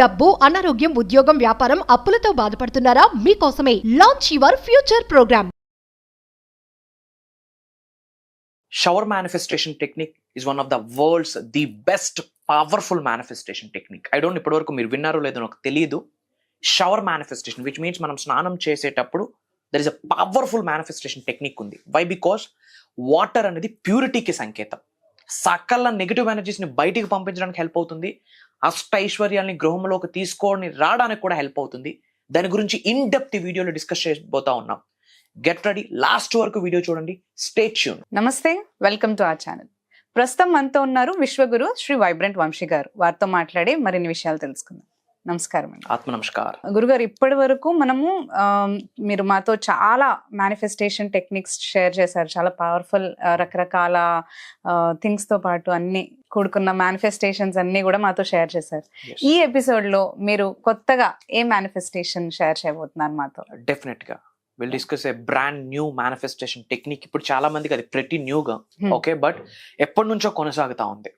డబ్బు, అనారోగ్యం, ఉద్యోగం, వ్యాపారం, అప్పులతో బాధపడుతున్నారా? మీకోసమే launch your future program. Shower manifestation technique is one of the world's the best powerful manifestation technique. I don't ఇప్పటివరకు మీరు విన్నారో లేదో నాకు తెలియదు. షవర్ మేనిఫెస్టేషన్ విచ్ మీన్స్ మనం స్నానం చేసేటప్పుడు there is a powerful manifestation technique ఉంది. వై? బికాస్ వాటర్ అనేది ప్యూరిటీకి సంకేతం. సకల నెగిటివ్ ఎనర్జీస్ని బయటికి పంపించడానికి హెల్ప్ అవుతుంది. అష్టైశ్వర్యాల్ని గృహంలోకి తీసుకొని రావడానికి కూడా హెల్ప్ అవుతుంది. దాని గురించి ఇన్ డెప్త్ వీడియోలో డిస్కస్ చేయబోతా ఉన్నాం. గెట్ రెడీ, లాస్ట్ వరకు వీడియో చూడండి. Stay tune. నమస్తే, వెల్కమ్ టు అవర్ ఛానల్. ప్రస్తుతం మనతో ఉన్నారు విశ్వగురు శ్రీ వైబ్రెంట్ వంశీ గారు. వారితో మాట్లాడి మరిన్ని విషయాలు తెలుసుకుందాం. నమస్కారం అండి. ఆత్మ నమస్కారం గురుగారు. ఇప్పటి వరకు మనము మీరు మాతో చాలా మేనిఫెస్టేషన్ టెక్నిక్స్ షేర్ చేశారు. చాలా పవర్ఫుల్ రకరకాల థింగ్స్ తో పాటు అన్ని కూడుకున్న మేనిఫెస్టేషన్స్ అన్ని కూడా మాతో షేర్ చేశారు. ఈ ఎపిసోడ్ లో మీరు కొత్తగా ఏ మేనిఫెస్టేషన్ షేర్ చేయబోతున్నారు మాతో? డెఫినెట్ గా will discuss A brand new manifestation technique. ఇప్పుడు చాలా మందికి అది ప్రతి న్యూగా ఓకే, బట్ ఎప్పటి నుంచో కొనసాగుతా ఉంది.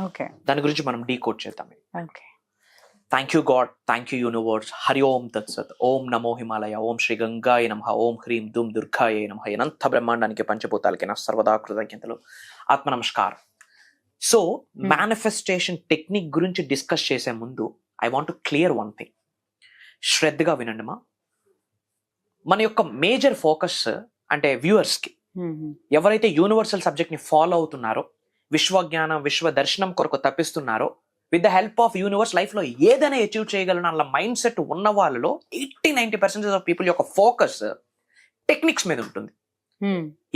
ఓకే, దాని గురించి మనం డీకోడ్ చేద్దాం. Okay. Thank you God, thank you universe. Hari ఓం తత్సత్. ఓం నమో హిమాలయ. ఓం శ్రీ గంగాయ నమః. ఓం హ్రీం దుమ్ దుర్గాయ నమః. అనంత బ్రహ్మాండానికి పంచభూతాలకి నా సర్వదా కృతజ్ఞతలు. ఆత్మ నమస్కారం. సో మేనిఫెస్టేషన్ టెక్నిక్ గురించి డిస్కస్ చేసే ముందు I want to clear one thing. శ్రద్ధగా వినండి మా. మన యొక్క మేజర్ ఫోకస్ అంటే వ్యూవర్స్కి ఎవరైతే యూనివర్సల్ సబ్జెక్ట్ని ఫాలో అవుతున్నారో, విశ్వజ్ఞానం విశ్వ దర్శనం కొరకు తప్పిస్తున్నారో, with the help of universe లైఫ్లో ఏదైనా అచీవ్ చేయగలను అన్న మైండ్ సెట్ ఉన్న వాళ్ళలో 80-90% ఆఫ్ పీపుల్ యొక్క ఫోకస్ టెక్నిక్స్ మీద ఉంటుంది.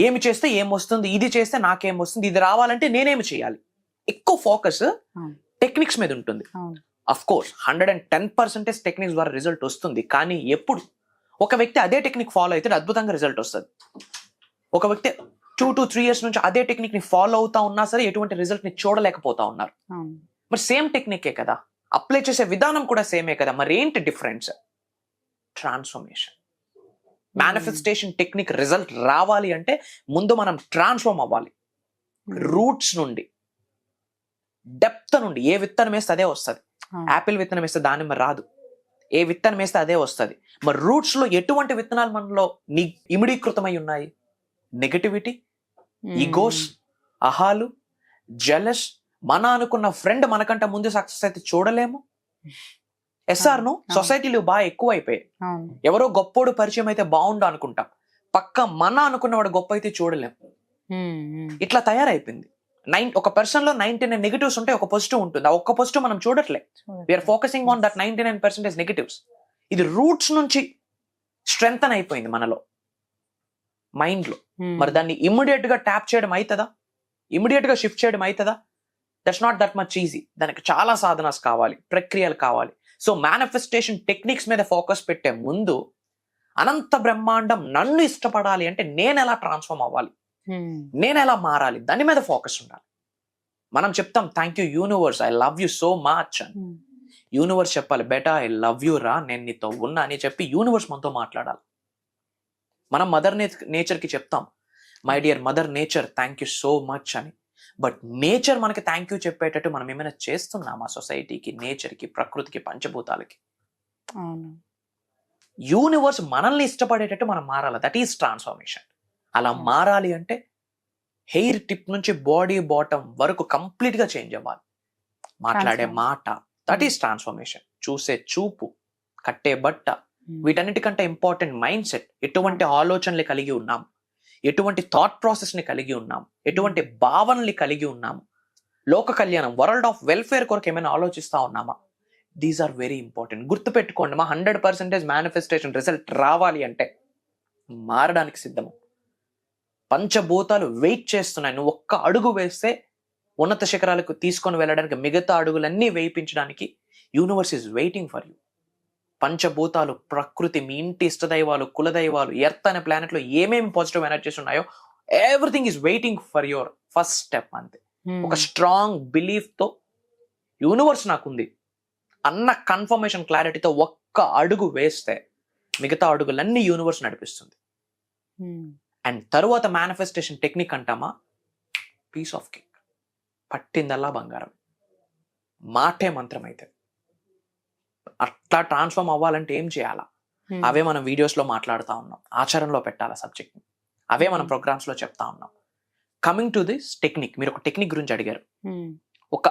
ఏమి చేస్తే ఏమొస్తుంది, ఇది చేస్తే నాకేం వస్తుంది, ఇది రావాలంటే నేనేమి చేయాలి, ఎక్కువ ఫోకస్ టెక్నిక్స్ మీద ఉంటుంది. అఫ్ కోర్స్ 110% టెక్నిక్స్ ద్వారా రిజల్ట్ వస్తుంది. కానీ ఎప్పుడు ఒక వ్యక్తి అదే టెక్నిక్ ఫాలో అయితే అద్భుతంగా రిజల్ట్ వస్తుంది. ఒక వ్యక్తి 2 to 3 years నుంచి అదే టెక్నిక్ ని ఫాలో అవుతా ఉన్నా సరే ఎటువంటి రిజల్ట్ ని చూడలేకపోతా ఉన్నారు. మరి సేమ్ టెక్నికే కదా, అప్లై చేసే విధానం కూడా సేమే కదా, మరి ఏంటి difference? Transformation. Manifestation technique result రావాలి అంటే ముందు మనం ట్రాన్స్ఫార్మ్ అవ్వాలి. రూట్స్ నుండి, డెప్త్ నుండి. ఏ విత్తనం వేస్తే అదే వస్తుంది. యాపిల్ విత్తనం వేస్తే దానిమ్మ రాదు. ఏ విత్తనం వేస్తే అదే వస్తుంది. మరి రూట్స్ లో ఎటువంటి విత్తనాలు మనలో ఇమిడీకృతమై ఉన్నాయి? నెగటివిటీ, ఈగోస్, అహాలు, జెలస్. మన అనుకున్న ఫ్రెండ్ మనకంటే ముందు సక్సెస్ అయితే చూడలేము. ఎస్ఆర్ను సొసైటీలో బాగా ఎక్కువ అయిపోయాయి. ఎవరో గొప్పోడు పరిచయం అయితే బాగుండు అనుకుంటాం, పక్క మన అనుకున్నవాడు గొప్ప అయితే చూడలేము. ఇట్లా తయారైపోయింది. ఒక పర్సన్ లో 99 నెగిటివ్స్ ఉంటే ఒక పాజిటివ్ ఉంటుంది. ఆ ఒక్క పాజిటివ్ మనం చూడట్లే. We are focusing on that 99% negatives. ఇది రూట్స్ నుంచి స్ట్రెంగ్త్ అయిపోయింది మనలో, మైండ్ లో. మరి దాన్ని ఇమ్మీడియట్ గా ట్యాప్ చేయడం అవుతుందా? ఇమ్మీడియట్ గా షిఫ్ట్ చేయడం అవుతుందా? That's not that much easy. దానికి చాలా సాధనాస్ కావాలి, ప్రక్రియలు కావాలి. సో మేనిఫెస్టేషన్ టెక్నిక్స్ మీద ఫోకస్ పెట్టే ముందు అనంత బ్రహ్మాండం నన్ను ఇష్టపడాలి అంటే నేను ఎలా ట్రాన్స్ఫార్మ్ అవ్వాలి, నేను ఎలా మారాలి, దాని మీద ఫోకస్ ఉండాలి. మనం చెప్తాం thank you universe, I love you so much అని. యూనివర్స్ చెప్పాలి బెటా ఐ లవ్ యూ రా, నేను నీతో ఉన్నా అని చెప్పి యూనివర్స్ మనతో మాట్లాడాలి. మనం మదర్ నేచర్కి చెప్తాం my dear mother nature thank you so much అని. బట్ నేచర్ మనకి థ్యాంక్ యూ చెప్పేటట్టు మనం ఏమైనా చేస్తున్నామా సొసైటీకి, నేచర్కి, ప్రకృతికి, పంచభూతాలకి? యూనివర్స్ మనల్ని ఇష్టపడేటట్టు మనం మారాలి. That is transformation. అలా మారాలి అంటే హెయిర్ టిప్ నుంచి బాడీ బాటమ్ వరకు కంప్లీట్ గా చేంజ్ అవ్వాలి. మాట్లాడే మాట, దట్ ఈస్ ట్రాన్స్ఫర్మేషన్. చూసే చూపు, కట్టే బట్ట, వీటన్నిటికంటే ఇంపార్టెంట్ మైండ్ సెట్. ఎటువంటి ఆలోచనలు కలిగి ఉన్నాము, ఎటువంటి థాట్ ప్రాసెస్ ని కలిగి ఉన్నాము, ఎటువంటి భావనలు కలిగి ఉన్నాము, లోక కళ్యాణం, వరల్డ్ ఆఫ్ వెల్ఫేర్ కొరకు ఏమైనా ఆలోచిస్తా ఉన్నామా? These are very important. గుర్తుపెట్టుకోండి మా 100% మేనిఫెస్టేషన్ రిజల్ట్ రావాలి అంటే మారడానికి సిద్ధము. పంచభూతాలు వెయిట్ చేస్తున్నాయి. నువ్వు ఒక్క అడుగు వేస్తే ఉన్నత శిఖరాలకు తీసుకొని వెళ్ళడానికి, మిగతా అడుగులన్నీ వేయించడానికి universe is waiting for you. పంచభూతాలు, ప్రకృతి, మీ ఇంటి ఇష్టదైవాలు, కులదైవాలు, ఎర్త్ అనే ప్లానెట్ లో ఏమేమి పాజిటివ్ ఎనర్జీస్ ఉన్నాయో everything is waiting for your first step. అంతే. ఒక స్ట్రాంగ్ బిలీఫ్ తో యూనివర్స్ నాకుంది అన్న కన్ఫర్మేషన్, క్లారిటీతో ఒక్క అడుగు వేస్తే మిగతా అడుగులన్నీ యూనివర్స్ నడిపిస్తుంది. అండ్ తరువాత మేనిఫెస్టేషన్ టెక్నిక్ అంటామా, పీస్ ఆఫ్ కేక్. పట్టిందల్లా బంగారం. మాటే మంత్రం అయితే అట్లా ట్రాన్స్ఫార్మ్ అవ్వాలంటే ఏం చేయాలా? అవే మనం వీడియోస్ లో మాట్లాడుతూ ఉన్నాం, ఆచరణలో పెట్టాలి సబ్జెక్ట్. అవే మనం ప్రోగ్రామ్స్ లో చెప్తా ఉన్నాం. కమింగ్ టు దిస్ టెక్నిక్, మీరు ఒక టెక్నిక్ గురించి అడిగారు. ఒక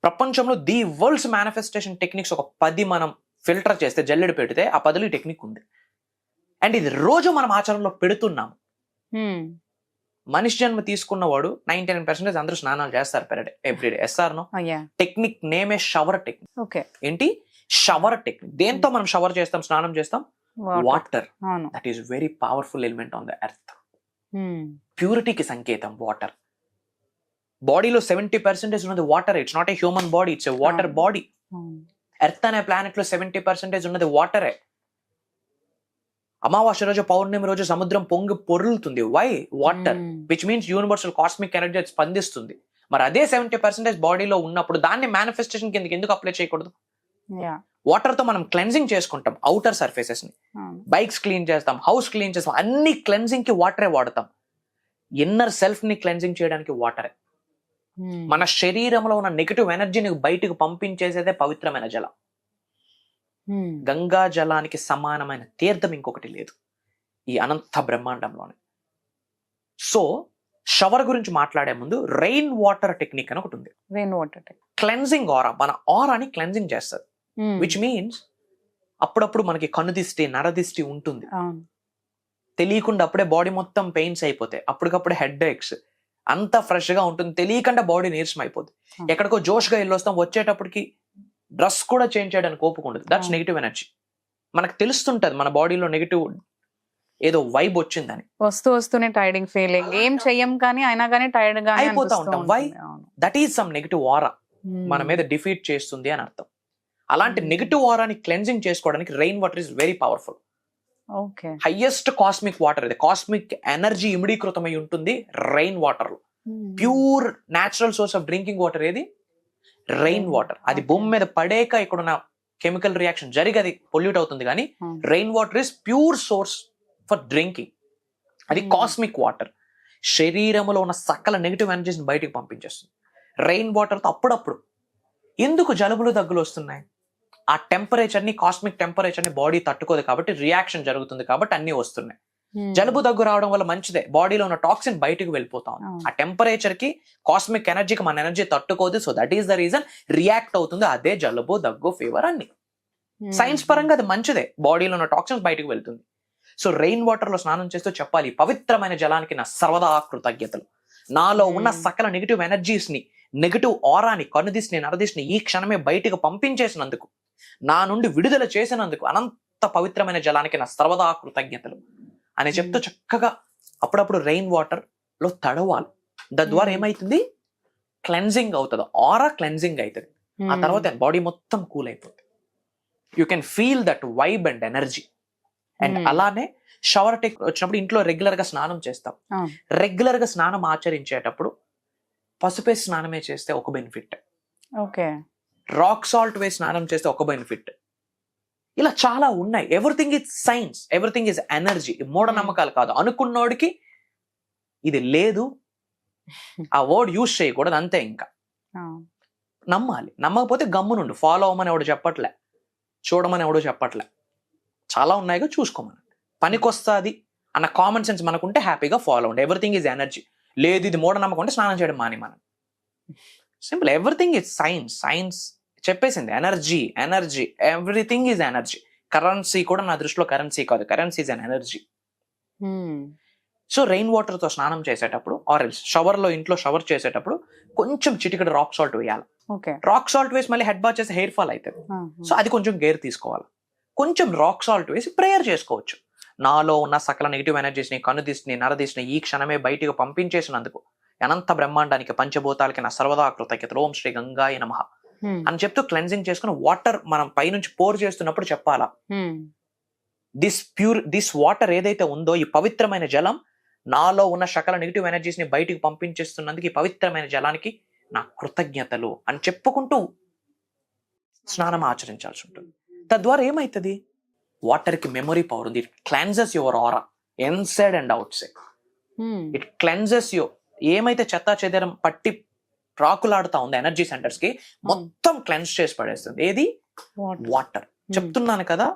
ప్రపంచంలో ది వరల్డ్స్ మేనిఫెస్టేషన్ టెక్నిక్స్ ఒక 10 మనం ఫిల్టర్ చేస్తే, జల్లెడ పెడితే ఆ 10లో ఈ టెక్నిక్ ఉంది. అండ్ ఇది రోజు మనం ఆచరణలో పెడుతున్నాం. మనిషి జన్మ తీసుకున్నవాడు 99% అందరూ స్నానాలు చేస్తారు పెర్ డే, ఎవ్రీడే. ఎస్ఆర్ నో? టెక్నిక్ నేమే షవర్ టెక్నిక్. ఏంటి షవర్ టెక్నిక్? దేంతో మనం షవర్ చేస్తాం, స్నానం చేస్తాం? Water. That is very powerful element on the earth. ప్యూరిటీకి సంకేతం వాటర్. బాడీలో 70% ఉన్నది water. It's not a human body, it's a water body. Earth అనే ప్లానెట్ లో 70% ఉన్నది వాటరే. అమావాస్య రోజు, పౌర్ణమి రోజు సముద్రం పొంగి పొర్లుతుంది. Why? Water. Which means universal cosmic energy స్పందిస్తుంది. మరి అదే 70% బాడీలో ఉన్నప్పుడు దాన్ని మేనిఫెస్టేషన్ కిందకి ఎందుకు అప్లై చేయకూడదు? వాటర్ తో మనం క్లెన్జింగ్ చేసుకుంటాం అవుటర్ సర్ఫేసెస్ ని, బైక్స్ క్లీన్ చేస్తాం, హౌస్ క్లీన్ చేస్తాం, అన్ని క్లెన్జింగ్ కి వాటరే వాడతాం. ఇన్నర్ సెల్ఫ్ ని క్లెన్జింగ్ చేయడానికి వాటరే. మన శరీరంలో ఉన్న నెగటివ్ ఎనర్జీని బయటకు పంపించేసేదే పవిత్రమైన జలం. గంగా జలానికి సమానమైన తీర్థం ఇంకొకటి లేదు ఈ అనంత బ్రహ్మాండంలోనే. సో షవర్ గురించి మాట్లాడే ముందు రెయిన్ వాటర్ టెక్నిక్ అని ఒకటి ఉంది. రెయిన్ వాటర్ టెక్నిక్ క్లెన్జింగ్ ఆరా, మన ఆరాని క్లెన్జింగ్ చేస్తుంది. విచ్ మీన్స్ అప్పుడప్పుడు మనకి కనుదిష్టి, నరదిష్టి ఉంటుంది, తెలియకుండా అప్పుడే బాడీ మొత్తం పెయిన్స్ అయిపోతాయి, అప్పటికప్పుడే హెడ్ ఏక్స్, అంతా ఫ్రెష్ గా ఉంటుంది, తెలియకుండా బాడీ నీరసం అయిపోతుంది. ఎక్కడికో జోష్గా వెళ్ళొస్తాం, వచ్చేటప్పటికి డ్రెస్ కూడా చేంజ్ చేయడానికి ఓపుకుండదు. That's negative energy. మనకు తెలుస్తుంటది మన బాడీలో నెగిటివ్ ఏదో వైబ్ వచ్చిందని. వస్తూనే టైర్డింగ్ ఫీలింగ్, ఏం చెయ్యం కానీ అయినా కానీ టైర్డ్ గా అయిపోతా ఉంటాం. Why? That is some negative aura మన మీద డిఫీట్ చేస్తుంది అని అర్థం. అలాంటి నెగిటివ్ ఆరాని క్లెన్జింగ్ చేసుకోవడానికి rain water is very powerful. Highest cosmic water ఇది. కాస్మిక్ ఎనర్జీ ఇమిడీకృతమై ఉంటుంది రెయిన్ వాటర్ లో. Pure natural source of drinking water ఏది? Rain water. అది భూమి మీద పడేక ఇక్కడున్న కెమికల్ రియాక్షన్ జరిగి అది పొల్యూట్ అవుతుంది, కానీ rain water is pure source for drinking. అది కాస్మిక్ వాటర్. శరీరంలో ఉన్న సకల నెగిటివ్ ఎనర్జీస్ బయటికి పంపించేస్తుంది రెయిన్ వాటర్ తో. అప్పుడప్పుడు ఎందుకు జలుబులు, దగ్గులు వస్తున్నాయి? ఆ టెంపరేచర్ ని, కాస్మిక్ టెంపరేచర్ ని బాడీ తట్టుకోదు కాబట్టి రియాక్షన్ జరుగుతుంది కాబట్టి అన్ని వస్తున్నాయి. జలుబు దగ్గు రావడం వల్ల మంచిదే, బాడీలో ఉన్న టాక్సిన్ బయటకు వెళ్ళిపోతాం. ఆ టెంపరేచర్ కి, కాస్మిక్ ఎనర్జీకి మన ఎనర్జీ తట్టుకోదు. So that is the reason react అవుతుంది. అదే జలుబు, దగ్గు, ఫీవర్ అన్ని. సైన్స్ పరంగా అది మంచిదే, బాడీలో ఉన్న టాక్సిన్స్ బయటకు వెళ్తుంది. సో రెయిన్ వాటర్ లో స్నానం చేస్తూ చెప్పాలి, పవిత్రమైన జలానికి నా సర్వదా కృతజ్ఞతలు. నాలో ఉన్న సకల నెగిటివ్ ఎనర్జీస్ ని, నెగిటివ్ ఆరాని, కనుదిష్ని, నరదిష్ని ఈ క్షణమే బయటకు పంపించేసినందుకు, నా నుండి విడుదల చేసినందుకు అనంత పవిత్రమైన జలానికి నా సర్వదా కృతజ్ఞతలు అని చెప్తూ చక్కగా అప్పుడప్పుడు రెయిన్ వాటర్ లో తడవాలి. తద్వారా ఏమైతుంది? క్లెన్జింగ్ అవుతుంది, ఆరా క్లెన్జింగ్ అవుతుంది. ఆ తర్వాత బాడీ మొత్తం కూల్ అయిపోతుంది. You can feel that vibe and energy. And అలానే షవర్ టెక్ వచ్చినప్పుడు ఇంట్లో రెగ్యులర్ గా స్నానం చేస్తాం. రెగ్యులర్ గా స్నానం ఆచరించేటప్పుడు పసుపే స్నానమే చేస్తే ఒక బెనిఫిట్, రాక్ సాల్ట్ వేసి స్నానం చేస్తే ఒక బెనిఫిట్. ఇలా చాలా ఉన్నాయి. Everything is science, everything is energy. మూఢనమ్మకాలు కాదు. అనుకున్నోడికి ఇది లేదు, ఆ వర్డ్ యూజ్ చేయకూడదు, అంతే. ఇంకా నమ్మాలి. నమ్మకపోతే గమ్మునుండు. ఫాలో అవ్వమని ఎవడు చెప్పట్లే, చూడమని ఎవడో చెప్పట్లే. చాలా ఉన్నాయిగా, చూసుకోమని. పనికొస్తుంది అన్న కామన్ సెన్స్ మనకుంటే హ్యాపీగా ఫాలో అవ్వండి. Everything is energy. లేదు ఇది మూఢనమ్మకం అంటే స్నానం చేయడం మాని మనం. Simple. Everything is science. Science చెప్పేసింది energy, energy, everything is energy. Currency కూడా నా దృష్టిలో కరెన్సీ కాదు, currency is an energy. So rain water తో స్నానం చేసేటప్పుడు, ఆర్ ఎల్స్ షవర్ లో, ఇంట్లో షవర్ చేసేటప్పుడు కొంచెం చిటికెడు రాక్ సాల్ట్ వేయాలి. రాక్ సాల్ట్ వేసి మళ్ళీ హెడ్ బాత్ చేస్తే హెయిర్ ఫాల్ అవుతుంది. సో అది కొంచెం కేర్ తీసుకోవాలి. కొంచెం రాక్ సాల్ట్ వేసి ప్రేయర్ చేసుకోవచ్చు. నాలో ఉన్న సకల నెగిటివ్ ఎనర్జీస్ ని, కనుదిష్ని, నరదిష్ని ఈ క్షణమే బయటకు పంపించేసినందుకు అనంత బ్రహ్మాండానికి, పంచభూతాలకి నా సర్వదా కృతజ్ఞతలు. ఓం శ్రీ గంగాయ నమః అని చెప్తూ క్లెన్జింగ్ చేసుకుని వాటర్ మనం పైనుంచి పోర్ చేస్తున్నప్పుడు చెప్పాలా, దిస్ వాటర్ ఏదైతే ఉందో, ఈ పవిత్రమైన జలం నాలో ఉన్న సకల నెగిటివ్ ఎనర్జీస్ ని బయటికి పంపించేస్తున్నందుకు ఈ పవిత్రమైన జలానికి నా కృతజ్ఞతలు అని చెప్పుకుంటూ స్నానం ఆచరించాల్సి ఉంటుంది. తద్వారా ఏమైతుంది? వాటర్ కి మెమరీ పవర్ ఉంది. It cleanses your aura inside and out side. It cleanses you. ఏమైతే చెత్త చెదరం పట్టి ప్రాకులాడుతా ఉంది ఎనర్జీ సెంటర్స్ కి, మొత్తం క్లెన్స్ చేసి పడేస్తుంది. ఏది? వాటర్. చెప్తున్నాను కదా,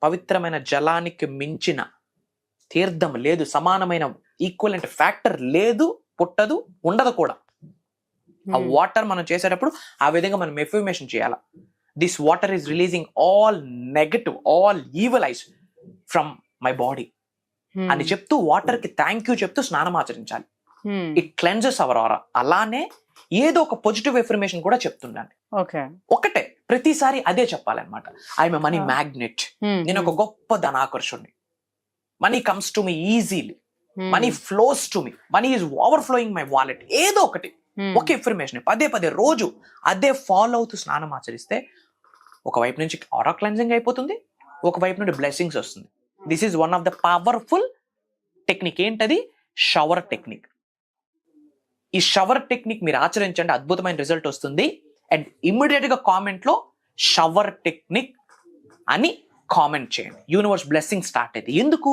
పవిత్రమైన జలానికి మించిన తీర్థం లేదు, సమానమైన ఈక్వలెంట్ ఫ్యాక్టర్ లేదు, పుట్టదు, ఉండదు కూడా. ఆ వాటర్ మనం చేసేటప్పుడు ఆ విధంగా మనం ఎఫర్మేషన్ చేయాలి. This water is releasing all negative, all evil ice from my body అని చెప్తూ వాటర్ కి థ్యాంక్ యూ చెప్తూ స్నానం ఆచరించాలి. ఇట్ క్లెన్జెస్ అవర్ ఆరా. అలానే ఏదో ఒక పాజిటివ్ ఎఫర్మేషన్ కూడా చెప్తుండండి. ఒకటే ప్రతిసారి అదే చెప్పాలన్నమాట. ఐఎమ్ మనీ మ్యాగ్నెట్, నేను ఒక గొప్ప ధనాకర్షుడిని, money comes to me easily, money flows to me, money is overflowing my wallet. ఏదో ఒకటి ఒక ఇన్ఫర్మేషన్ పదే పదే రోజు అదే ఫాలో అవుతూ స్నానం ఆచరిస్తే ఒకవైపు నుంచి ఆరా క్లెన్జింగ్ అయిపోతుంది, ఒకవైపు నుండి బ్లెస్సింగ్స్ వస్తుంది. This is one of the powerful technique. ఏంటది? Shower technique. ఈ షవర్ టెక్నిక్ మీరు ఆచరించండి, అద్భుతమైన రిజల్ట్ వస్తుంది. అండ్ ఇమ్మీడియట్ గా కామెంట్ లో షవర్ టెక్నిక్ అని కామెంట్ చేయండి. యూనివర్స్ బ్లెస్సింగ్ స్టార్ట్ అయితే. ఎందుకు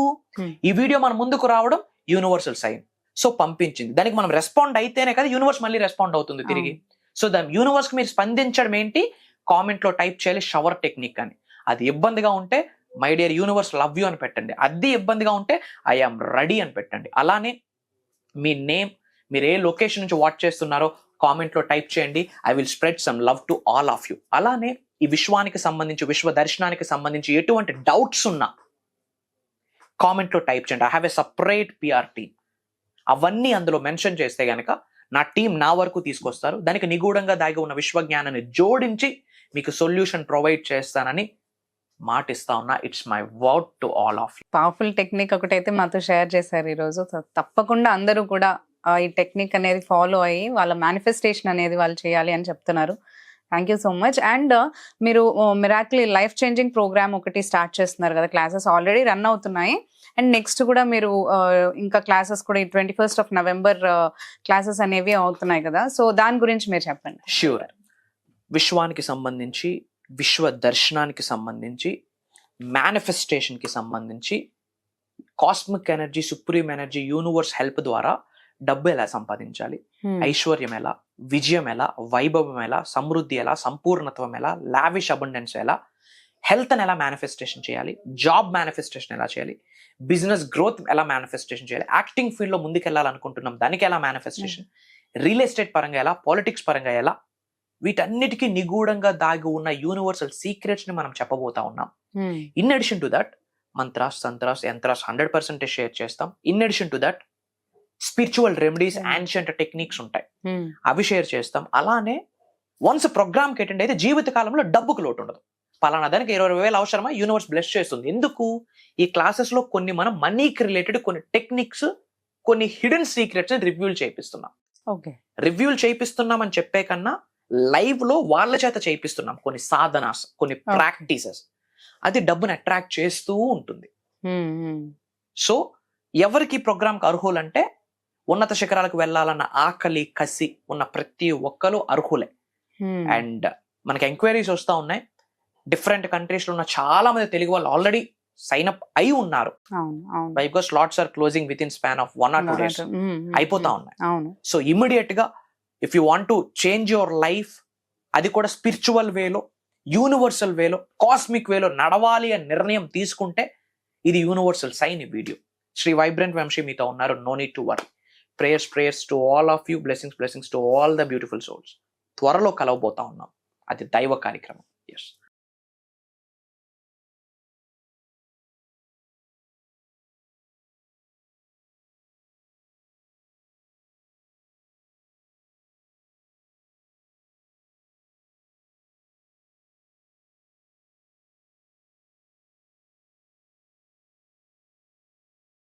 ఈ వీడియో మన ముందుకు రావడం? Universal sign. సో పంపించింది, దానికి మనం రెస్పాండ్ అయితేనే కదా యూనివర్స్ మళ్ళీ రెస్పాండ్ అవుతుంది తిరిగి. సో దాని యూనివర్స్ కి మీరు స్పందించడం ఏంటి? కామెంట్ లో టైప్ చేయాలి షవర్ టెక్నిక్ అని. అది ఇబ్బందిగా ఉంటే my dear universe love you అని పెట్టండి. అది ఇబ్బందిగా ఉంటే ఐ ఆమ్ రెడీ అని పెట్టండి. అలానే మీ నేమ్, మీరు ఏ లొకేషన్ నుంచి వాచ్ చేస్తున్నారో కామెంట్ లో టైప్ చేయండి. I will spread some love to all of you. అలానే ఈ విశ్వానికి సంబంధించి, విశ్వ దర్శనానికి సంబంధించి ఎటువంటి డౌట్స్ ఉన్నా కామెంట్ లో టైప్ చేయండి. I have a separate PR team. అవన్నీ అందులో మెన్షన్ చేస్తే గనక నా టీం నా వరకు తీసుకొస్తారు. దానికి నిగూఢంగా దాగి ఉన్న విశ్వజ్ఞానాన్ని జోడించి మీకు సొల్యూషన్ ప్రొవైడ్ చేస్తానని మాటిస్తా ఉన్నా. It's my word to all of you. Powerful technique ఒకటైతే మాతో షేర్ చేశారు ఈరోజు. తప్పకుండా అందరూ కూడా ఈ టెక్నిక్ అనేది ఫాలో అయ్యి వాళ్ళ మేనిఫెస్టేషన్ అనేది వాళ్ళు చేయాలి అని చెప్తున్నారు. Thank you so much. And మీరు మిరాకిల్ లైఫ్ చేంజింగ్ ప్రోగ్రామ్ ఒకటి స్టార్ట్ చేస్తున్నారు కదా, క్లాసెస్ ఆల్రెడీ రన్ అవుతున్నాయి. అండ్ నెక్స్ట్ కూడా మీరు ఇంకా క్లాసెస్ కూడా 21st November క్లాసెస్ అనేవి అవుతున్నాయి కదా, సో దాని గురించి మీరు చెప్పండి. ష్యూర్. విశ్వానికి సంబంధించి, విశ్వ దర్శనానికి సంబంధించి, మేనిఫెస్టేషన్కి సంబంధించి, cosmic energy, supreme energy, universe help ద్వారా డబ్బు ఎలా సంపాదించాలి, ఐశ్వర్యం ఎలా, విజయం ఎలా, వైభవం ఎలా, సమృద్ధి ఎలా, సంపూర్ణత్వం ఎలా, లావిష్ అబండెన్స్ ఎలా, హెల్త్ ఎలా మేనిఫెస్టేషన్ చేయాలి, జాబ్ మేనిఫెస్టేషన్ ఎలా చేయాలి, బిజినెస్ గ్రోత్ ఎలా మేనిఫెస్టేషన్ చేయాలి, యాక్టింగ్ ఫీల్డ్ లో ముందుకెళ్ళాలనుకుంటున్నాం దానికి ఎలా మేనిఫెస్టేషన్, రియల్ ఎస్టేట్ పరంగా ఎలా, పాలిటిక్స్ పరంగా ఎలా, వీటన్నిటికీ నిగూఢంగా దాగి ఉన్న యూనివర్సల్ సీక్రెట్స్ ని మనం చెప్పబోతా ఉన్నాం. In addition to that mantras, tantras, yantras 100% share చేస్తాం. In addition to that spiritual remedies, ancient techniques ఉంటాయి, అవి షేర్ చేస్తాం. అలానే వన్స్ ప్రోగ్రామ్ కి అటెండ్ అయితే జీవిత కాలంలో డబ్బుకు లోటు ఉండదు. పలానా దానికి 20,000 అవసరమా, యూనివర్స్ బ్లెస్ చేస్తుంది. ఎందుకు? ఈ క్లాసెస్ లో కొన్ని మనం మనీకి రిలేటెడ్ కొన్ని టెక్నిక్స్, కొన్ని హిడెన్ సీక్రెట్స్ రివ్యూల్ చేయిస్తున్నాం. రివ్యూల్ చేయిస్తున్నాం అని చెప్పే కన్నా లైవ్ లో వాళ్ళ చేత చేయిస్తున్నాం కొన్ని సాధనాస్, కొన్ని ప్రాక్టీసెస్. అది డబ్బుని అట్రాక్ట్ చేస్తూ ఉంటుంది. సో ఎవరికి ప్రోగ్రామ్కి అర్హులంటే ఉన్నత శిఖరాలకు వెళ్ళాలన్న ఆకలి, కసి ఉన్న ప్రతి ఒక్కరు అర్హులే. అండ్ మనకి ఎంక్వైరీస్ వస్తూ ఉన్నాయి. డిఫరెంట్ కంట్రీస్ లో ఉన్న చాలా మంది తెలుగు వాళ్ళు ఆల్రెడీ సైన్ అప్ అయి ఉన్నారు. Because slots are closing within span of 1 or 2 days అయిపోతా ఉన్నాయి. సో ఇమ్మీడియట్ గా if you want to change your life, అది కూడా స్పిరిచువల్ వేలో, యూనివర్సల్ వేలో, కాస్మిక్ వేలో నడవాలి అని నిర్ణయం తీసుకుంటే ఇది యూనివర్సల్ సైన్. ఈ వీడియో శ్రీ వైబ్రెంట్ వంశీ మీతో ఉన్నారు. No need to worry. Prayers to all of you. Blessings to all the beautiful souls. త్వరలో కలవబోతా ఉన్నాం. అది దైవ కార్యక్రమం. ఎస్.